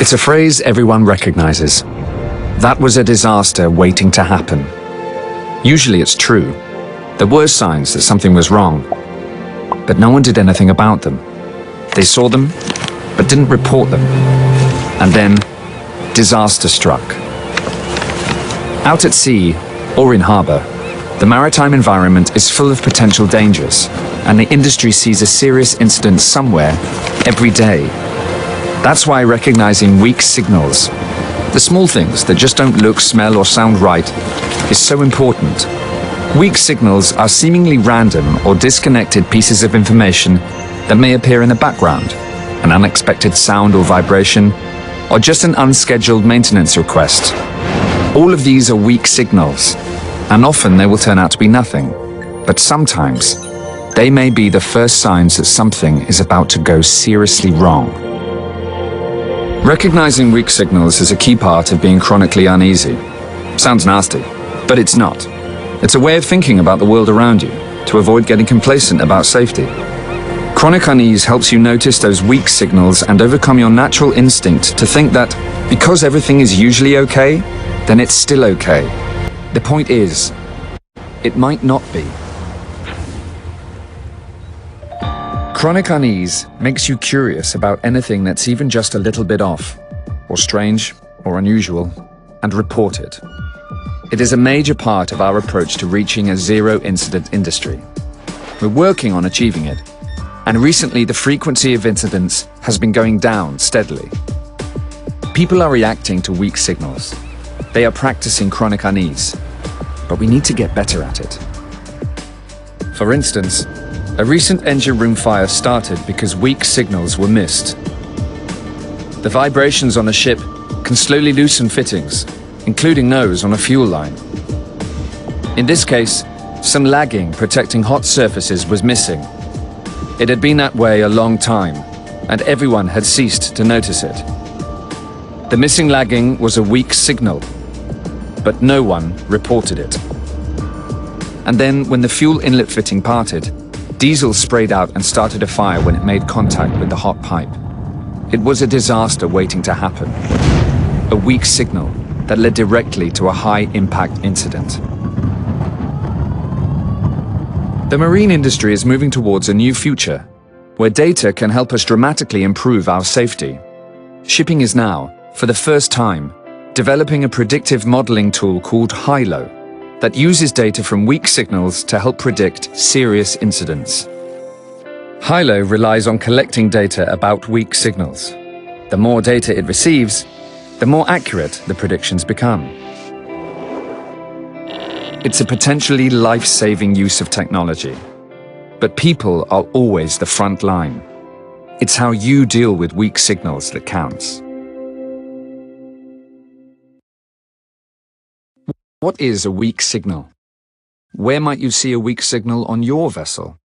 It's a phrase everyone recognizes. That was a disaster waiting to happen. Usually it's true. There were signs that something was wrong, but no one did anything about them. They saw them, but didn't report them. And then, disaster struck. Out at sea, or in harbour, the maritime environment is full of potential dangers, and the industry sees a serious incident somewhere, every day. That's why recognizing weak signals, the small things that just don't look, smell, or sound right, is so important. Weak signals are seemingly random or disconnected pieces of information that may appear in the background, an unexpected sound or vibration, or just an unscheduled maintenance request. All of these are weak signals, and often they will turn out to be nothing. But sometimes, they may be the first signs that something is about to go seriously wrong. Recognizing weak signals is a key part of being chronically uneasy. Sounds nasty, but it's not. It's a way of thinking about the world around you, to avoid getting complacent about safety. Chronic unease helps you notice those weak signals and overcome your natural instinct to think that because everything is usually okay, then it's still okay. The point is, it might not be. Chronic unease makes you curious about anything that's even just a little bit off, or strange, or unusual, and report it. It is a major part of our approach to reaching a zero-incident industry. We're working on achieving it, and recently the frequency of incidents has been going down steadily. People are reacting to weak signals. They are practicing chronic unease, but we need to get better at it. For instance, a recent engine room fire started because weak signals were missed. The vibrations on a ship can slowly loosen fittings, including those on a fuel line. In this case, some lagging protecting hot surfaces was missing. It had been that way a long time, and everyone had ceased to notice it. The missing lagging was a weak signal, but no one reported it. And then, when the fuel inlet fitting parted, diesel sprayed out and started a fire when it made contact with the hot pipe. It was a disaster waiting to happen. A weak signal that led directly to a high-impact incident. The marine industry is moving towards a new future, where data can help us dramatically improve our safety. Shipping is now, for the first time, developing a predictive modeling tool called HILO that uses data from weak signals to help predict serious incidents. HILO relies on collecting data about weak signals. The more data it receives, the more accurate the predictions become. It's a potentially life-saving use of technology. But people are always the front line. It's how you deal with weak signals that counts. What is a weak signal? Where might you see a weak signal on your vessel?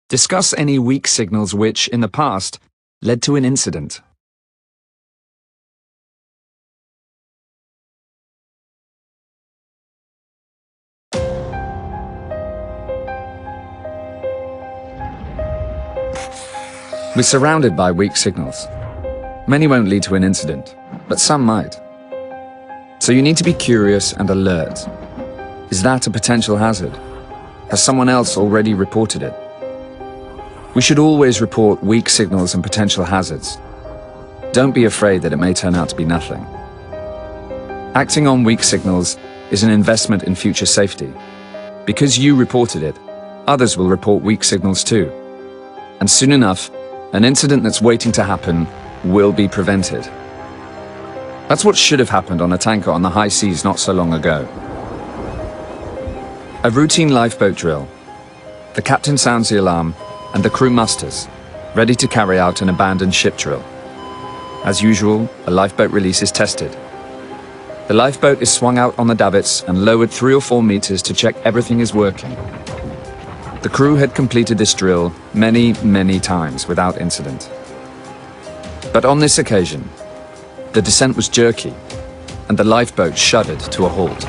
Discuss any weak signals which, in the past, led to an incident. We're surrounded by weak signals. Many won't lead to an incident, but some might. So you need to be curious and alert. Is that a potential hazard? Has someone else already reported it? We should always report weak signals and potential hazards. Don't be afraid that it may turn out to be nothing. Acting on weak signals is an investment in future safety. Because you reported it, others will report weak signals too. And soon enough, an incident that's waiting to happen will be prevented. That's what should have happened on a tanker on the high seas not so long ago. A routine lifeboat drill. The captain sounds the alarm, and the crew musters, ready to carry out an abandoned ship drill. As usual, a lifeboat release is tested. The lifeboat is swung out on the davits and lowered 3 or 4 meters to check everything is working. The crew had completed this drill many, many times without incident. But on this occasion, the descent was jerky, and the lifeboat shuddered to a halt.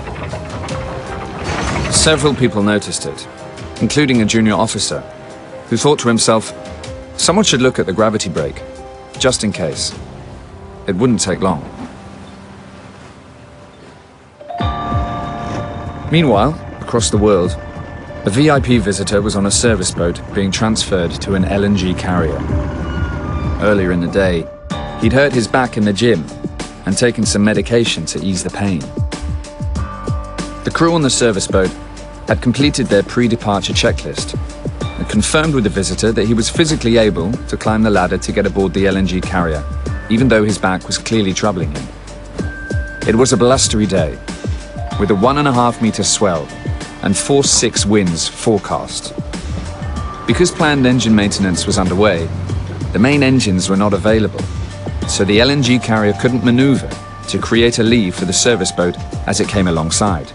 Several people noticed it, including a junior officer, who thought to himself, someone should look at the gravity brake, just in case. it wouldn't take long. Meanwhile, across the world, a VIP visitor was on a service boat being transferred to an LNG carrier. Earlier in the day, he'd hurt his back in the gym and taken some medication to ease the pain. The crew on the service boat had completed their pre-departure checklist and confirmed with the visitor that he was physically able to climb the ladder to get aboard the LNG carrier, even though his back was clearly troubling him. It was a blustery day, with a 1.5-meter swell and force 6 winds forecast. Because planned engine maintenance was underway, the main engines were not available, so the LNG carrier couldn't maneuver to create a lee for the service boat as it came alongside.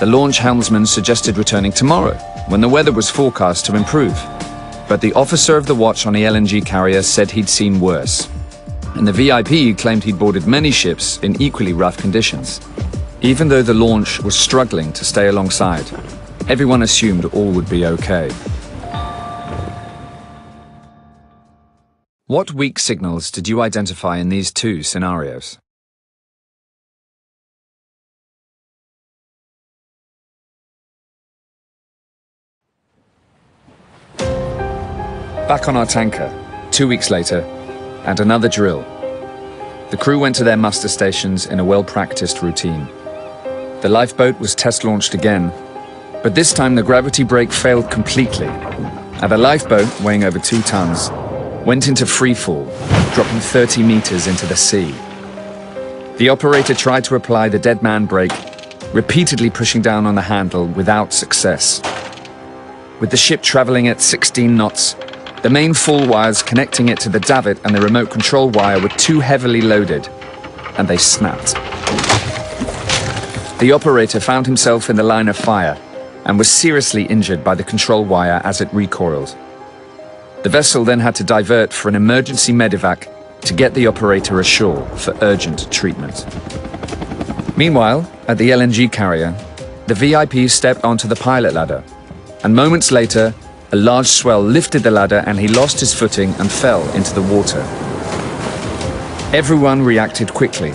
The launch helmsman suggested returning tomorrow, when the weather was forecast to improve. But the officer of the watch on the LNG carrier said he'd seen worse. And the VIP claimed he'd boarded many ships in equally rough conditions. Even though the launch was struggling to stay alongside, everyone assumed all would be okay. What weak signals did you identify in these 2 scenarios? Back on our tanker, 2 weeks later, and another drill. The crew went to their muster stations in a well-practiced routine. The lifeboat was test-launched again, but this time the gravity brake failed completely, and the lifeboat, weighing over 2 tons, went into freefall, dropping 30 meters into the sea. The operator tried to apply the dead man brake, repeatedly pushing down on the handle without success. With the ship traveling at 16 knots, the main fall wires connecting it to the davit and the remote control wire were too heavily loaded, and they snapped. The operator found himself in the line of fire and was seriously injured by the control wire as it recoiled. The vessel then had to divert for an emergency medevac to get the operator ashore for urgent treatment. Meanwhile, at the LNG carrier, the VIP stepped onto the pilot ladder, and moments later, a large swell lifted the ladder and he lost his footing and fell into the water. Everyone reacted quickly,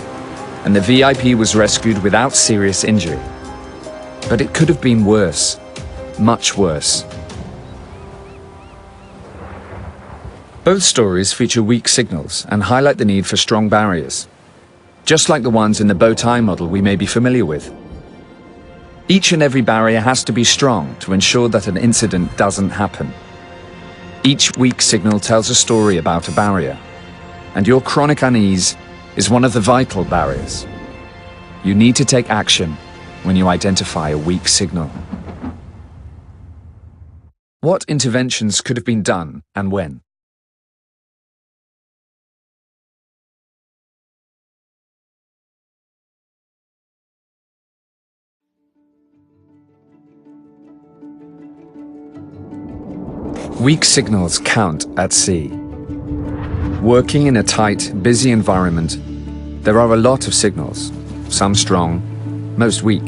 and the VIP was rescued without serious injury. But it could have been worse, much worse. Both stories feature weak signals and highlight the need for strong barriers, just like the ones in the bow tie model we may be familiar with. Each and every barrier has to be strong to ensure that an incident doesn't happen. Each weak signal tells a story about a barrier, and your chronic unease is one of the vital barriers. You need to take action when you identify a weak signal. What interventions could have been done and when? Weak signals count at sea. Working in a tight, busy environment, there are a lot of signals, some strong, most weak.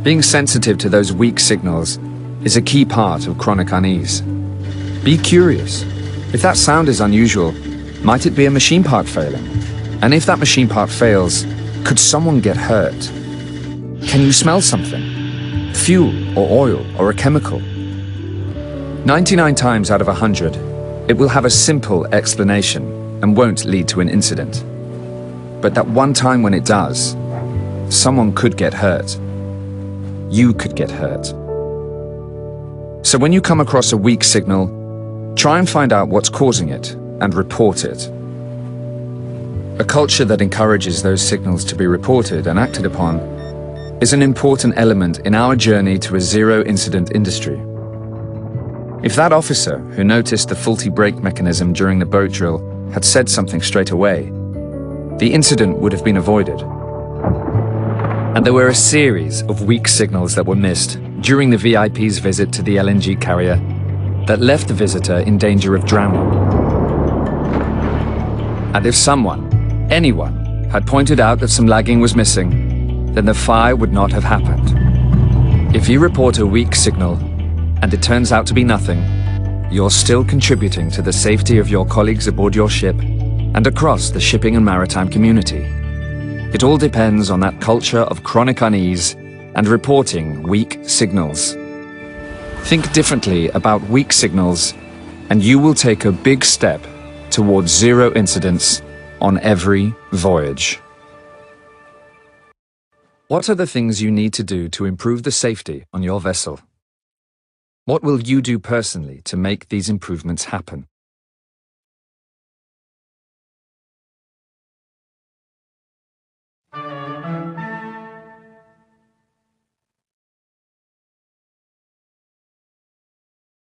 Being sensitive to those weak signals is a key part of chronic unease. Be curious. If that sound is unusual, might it be a machine part failing? And if that machine part fails, could someone get hurt? Can you smell something? Fuel or oil or a chemical? 99 times out of 100, it will have a simple explanation and won't lead to an incident. But that one time when it does, someone could get hurt. You could get hurt. So when you come across a weak signal, try and find out what's causing it and report it. A culture that encourages those signals to be reported and acted upon is an important element in our journey to a zero-incident industry. If that officer who noticed the faulty brake mechanism during the boat drill had said something straight away, the incident would have been avoided. And there were a series of weak signals that were missed during the VIP's visit to the LNG carrier that left the visitor in danger of drowning. And if someone, anyone, had pointed out that some lagging was missing, then the fire would not have happened. If you report a weak signal, and it turns out to be nothing, you're still contributing to the safety of your colleagues aboard your ship and across the shipping and maritime community. It all depends on that culture of chronic unease and reporting weak signals. Think differently about weak signals, and you will take a big step towards zero incidents on every voyage. What are the things you need to do to improve the safety on your vessel? What will you do personally to make these improvements happen?